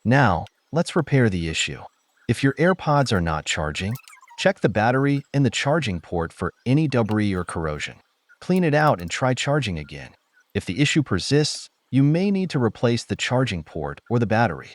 Now, let's repair the issue. If your AirPods are not charging, check the battery and the charging port for any debris or corrosion. Clean it out and try charging again. If the issue persists, you may need to replace the charging port or the battery.